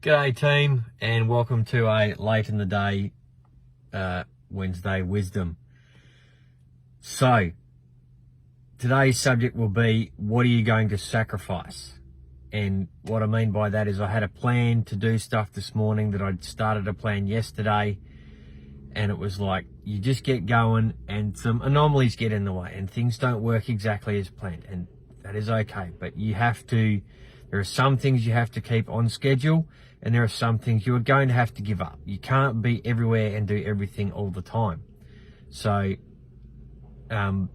G'day team, and welcome to a late in the day Wednesday wisdom. So today's subject will be, what are you going to sacrifice? And what I mean by that is, I had a plan to do stuff this morning that I'd started a plan yesterday, and it was like, you just get going and some anomalies get in the way and things don't work exactly as planned, and that is okay. But there are some things you have to keep on schedule, and there are some things you are going to have to give up. You can't be everywhere and do everything all the time. So, I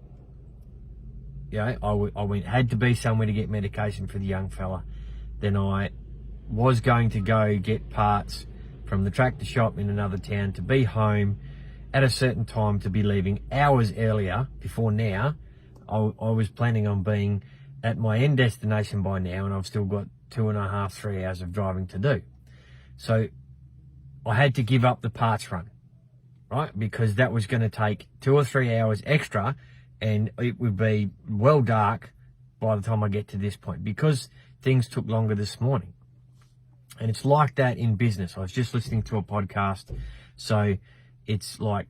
had to be somewhere to get medication for the young fella. Then I was going to go get parts from the tractor shop in another town to be home at a certain time, to be leaving hours earlier. Before now, I was planning on being at my end destination by now, and I've still got 2.5, 3 hours of driving to do. So I had to give up the parts run, right? Because that was going to take 2 or 3 hours extra, and it would be well dark by the time I get to this point, because things took longer this morning. And it's like that in business. I was just listening to a podcast. So it's like,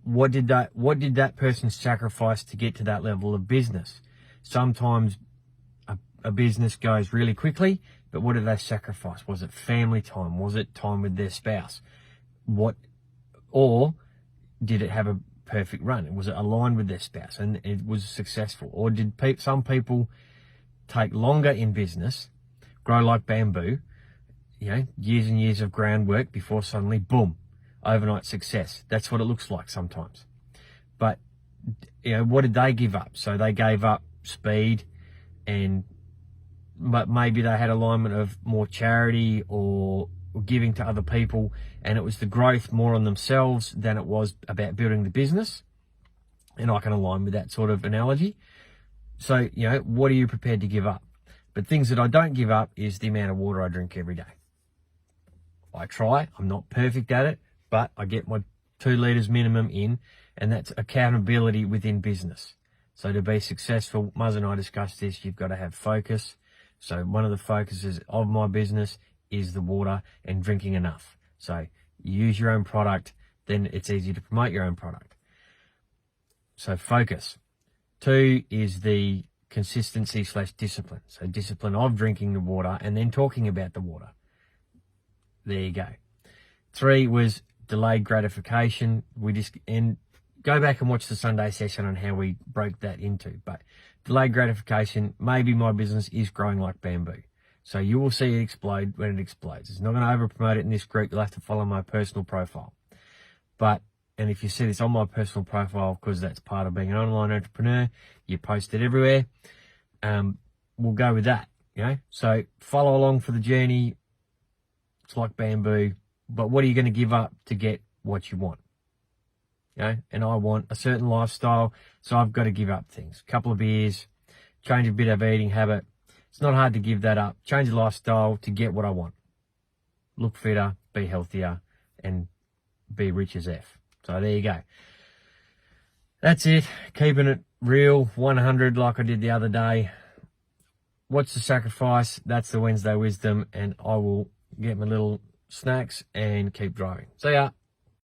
what did that person sacrifice to get to that level of business? Sometimes a business goes really quickly, but what did they sacrifice? Was it family time? Was it time with their spouse? Or did it have a perfect run? Was it aligned with their spouse and it was successful? Or did some people take longer in business, grow like bamboo, years and years of groundwork before suddenly, boom, overnight success? That's what it looks like sometimes. But, what did they give up? So they gave up speed, but maybe they had alignment of more charity or giving to other people, and it was the growth more on themselves than it was about building the business. And I can align with that sort of analogy. So, what are you prepared to give up? But things that I don't give up is the amount of water I drink every day. I try. I'm not perfect at it, but I get my 2 litres minimum in, and that's accountability within business. So to be successful, Muzz and I discussed this, you've got to have focus. So one of the focuses of my business is the water and drinking enough. So you use your own product, then it's easy to promote your own product. So focus. 2 is the consistency/discipline. So discipline of drinking the water and then talking about the water. There you go. 3 was delayed gratification. And go back and watch the Sunday session on how we broke that into. But delayed gratification, maybe my business is growing like bamboo. So you will see it explode when it explodes. It's not going to over promote it in this group. You'll have to follow my personal profile. And if you see this on my personal profile, because that's part of being an online entrepreneur, you post it everywhere. We'll go with that, So follow along for the journey. It's like bamboo. But what are you going to give up to get what you want? And I want a certain lifestyle, so I've got to give up things. A couple of beers, change a bit of eating habit. It's not hard to give that up. Change the lifestyle to get what I want. Look fitter, be healthier, and be rich as F. So there you go. That's it. Keeping it real, 100 like I did the other day. What's the sacrifice? That's the Wednesday wisdom, and I will get my little snacks and keep driving. See ya.